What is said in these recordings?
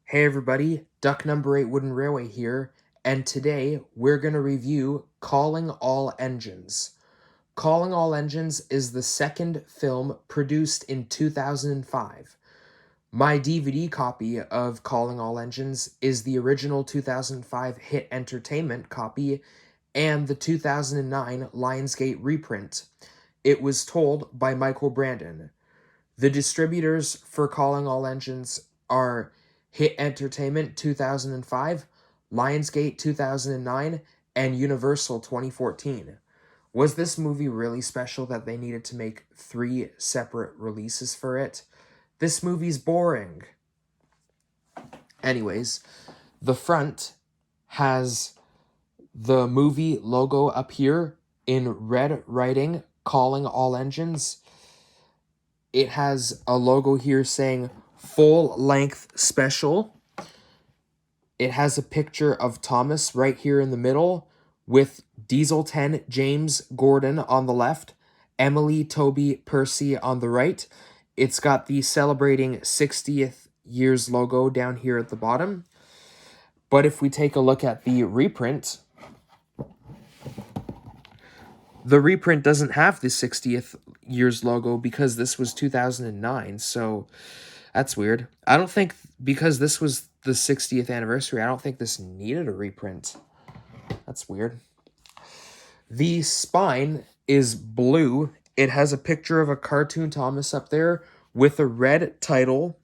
Hey everybody, Duck Number 8 Wooden Railway here, and today we're going to review Calling All Engines. Calling All Engines is the second film produced in 2005. My DVD copy of Calling All Engines is the original 2005 Hit Entertainment copy and the 2009 Lionsgate reprint. It was told by Michael Brandon. The distributors for Calling All Engines are Hit Entertainment 2005, Lionsgate 2009, and Universal 2014. Was this movie really special that they needed to make 3 separate releases for it? This movie's boring. Anyways, the front has the movie logo up here in red writing, Calling All Engines. It has a logo here saying full length special. It has a picture of Thomas right here in the middle with Diesel 10 James Gordon on the left, Emily Toby Percy on the right. It's got the celebrating 60th years logo down here at the bottom. But if we take a look at the reprint doesn't have the 60th years logo because this was 2009, so that's weird. I don't think, because this was the 60th anniversary, I don't think this needed a reprint. That's weird. The spine is blue. It has a picture of a cartoon Thomas up there with a red title,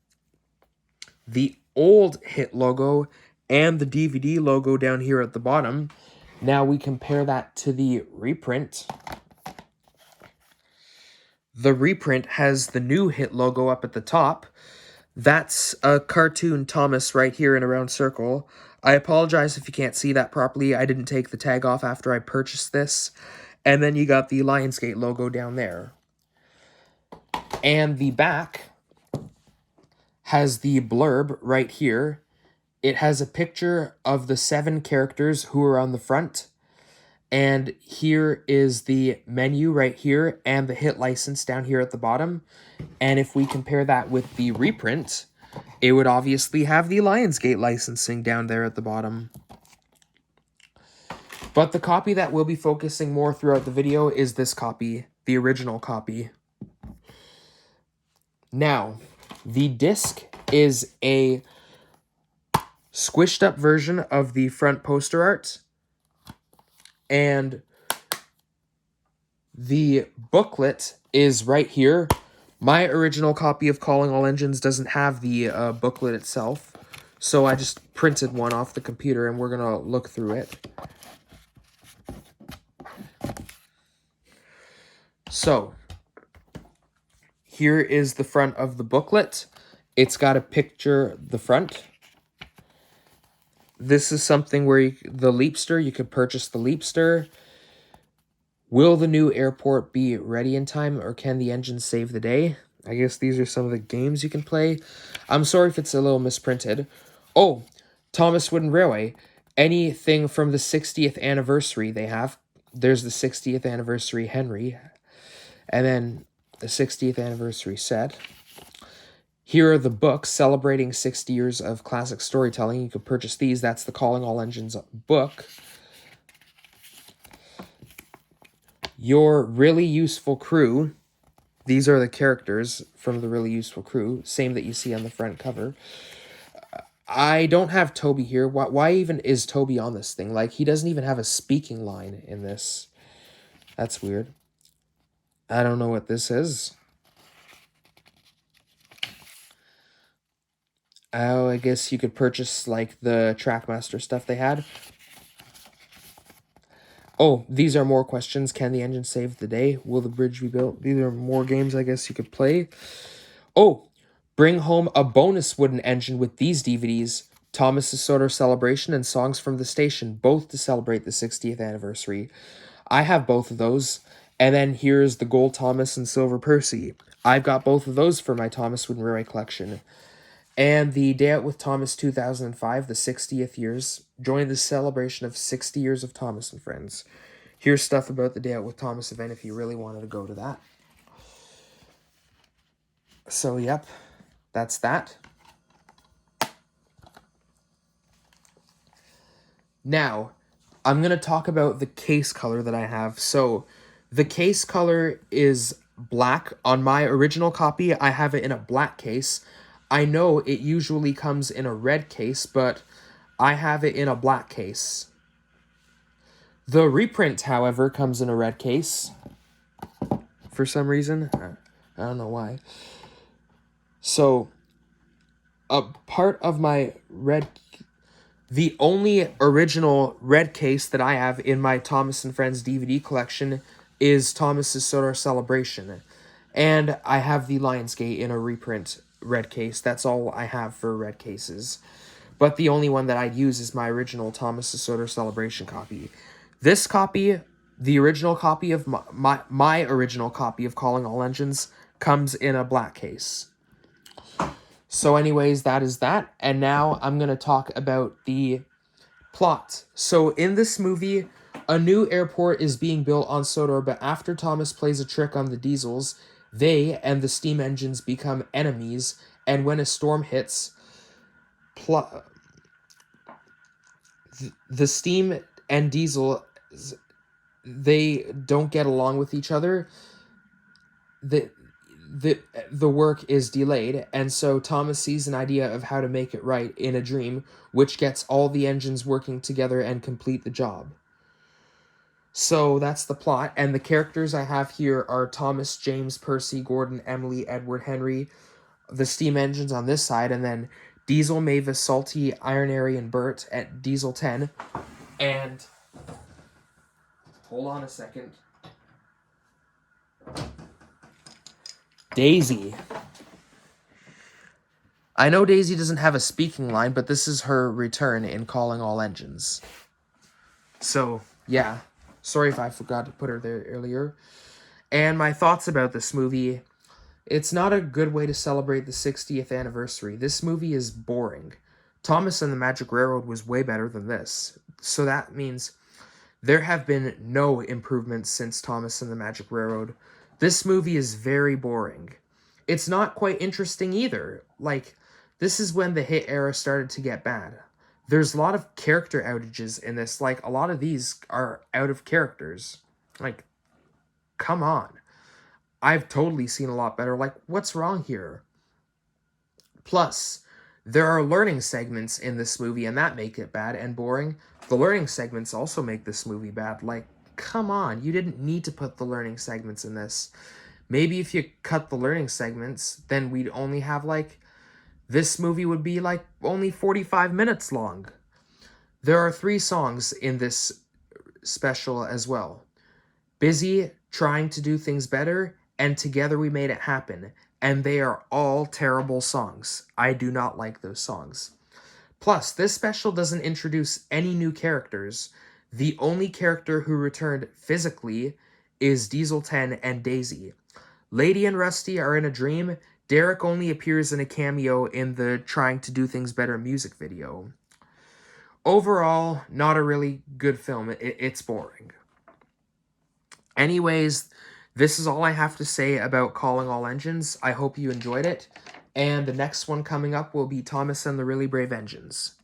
the old Hit logo, and the DVD logo down here at the bottom. Now we compare that to the reprint. The reprint has the new Hit logo up at the top. That's a cartoon Thomas right here in a round circle. I apologize if you can't see that properly. I didn't take the tag off after I purchased this. And then you got the Lionsgate logo down there. And the back has the blurb right here. It has a picture of the 7 characters who are on the front. And here is the menu right here and the Hit license down here at the bottom. And if we compare that with the reprint, it would obviously have the Lionsgate licensing down there at the bottom. But the copy that we'll be focusing more throughout the video is this copy, the original copy. Now, the disc is a squished up version of the front poster art. And the booklet is right here. My original copy of Calling All Engines doesn't have the booklet itself, so I just printed one off the computer and we're going to look through it. So, here is the front of the booklet. It's got a picture the front. This is something where the Leapster, you could purchase the Leapster. Will the new airport be ready in time, or can the engine save the day? I guess these are some of the games you can play. I'm sorry if it's a little misprinted. Oh, Thomas Wooden Railway. Anything from the 60th anniversary they have. There's the 60th anniversary Henry. And then the 60th anniversary set. Here are the books celebrating 60 years of classic storytelling. You could purchase these. That's the Calling All Engines book. Your Really Useful Crew. These are the characters from the Really Useful Crew. Same that you see on the front cover. I don't have Toby here. Why even is Toby on this thing? Like, he doesn't even have a speaking line in this. That's weird. I don't know what this is. Oh, I guess you could purchase, like, the Trackmaster stuff they had. Oh, these are more questions. Can the engine save the day? Will the bridge be built? These are more games I guess you could play. Oh, bring home a bonus wooden engine with these DVDs. Thomas's Soda Celebration and Songs from the Station, both to celebrate the 60th anniversary. I have both of those. And then here's the Gold Thomas and Silver Percy. I've got both of those for my Thomas Wooden Railway collection. And the Day Out with Thomas 2005, the 60th years, join the celebration of 60 years of Thomas and Friends. Here's stuff about the Day Out with Thomas event if you really wanted to go to that. So, yep, that's that. Now, I'm going to talk about the case color that I have. So, the case color is black. On my original copy, I have it in a black case. I know it usually comes in a red case, but I have it in a black case. The reprint, however, comes in a red case. For some reason. I don't know why. So, a part of my red... The only original red case that I have in my Thomas and Friends DVD collection is Thomas's Solar Celebration. And I have the Lionsgate in a reprint red case. That's all I have for red cases. But the only one that I'd use is my original Thomas's Solar Celebration copy. This copy, the original copy of my original copy of Calling All Engines, comes in a black case. So anyways, that is that. And now I'm going to talk about the plot. So in this movie, a new airport is being built on Sodor, but after Thomas plays a trick on the diesels, they and the steam engines become enemies, and when a storm hits, the steam and diesel, they don't get along with each other. The work is delayed, and so Thomas sees an idea of how to make it right in a dream, which gets all the engines working together and complete the job. So that's the plot, and the characters I have here are Thomas, James, Percy, Gordon, Emily, Edward, Henry, the steam engines on this side, and then Diesel, Mavis, Salty, Iron Airy, and Bert at Diesel 10. And hold on a second. Daisy. I know Daisy doesn't have a speaking line, but this is her return in Calling All Engines. So, yeah. Sorry if I forgot to put her there earlier. And my thoughts about this movie. It's not a good way to celebrate the 60th anniversary. This movie is boring. Thomas and the Magic Railroad was way better than this. So that means there have been no improvements since Thomas and the Magic Railroad. This movie is very boring. It's not quite interesting either. Like, this is when the hit era started to get bad. There's a lot of character outages in this. Like, a lot of these are out of characters. Like, come on. I've totally seen a lot better. Like, what's wrong here? Plus, there are learning segments in this movie, and that make it bad and boring. The learning segments also make this movie bad. Like, come on, you didn't need to put the learning segments in this. Maybe if you cut the learning segments, then we'd only have, like, this movie would be, like, only 45 minutes long. There are 3 songs in this special as well. Busy, Trying to Do Things Better, and Together We Made It Happen. And they are all terrible songs. I do not like those songs. Plus, this special doesn't introduce any new characters. The only character who returned physically is Diesel 10 and Daisy. Lady and Rusty are in a dream. Derek only appears in a cameo in the Trying to Do Things Better music video. Overall, not a really good film. It's boring. Anyways, this is all I have to say about Calling All Engines. I hope you enjoyed it. And the next one coming up will be Thomas and the Really Brave Engines.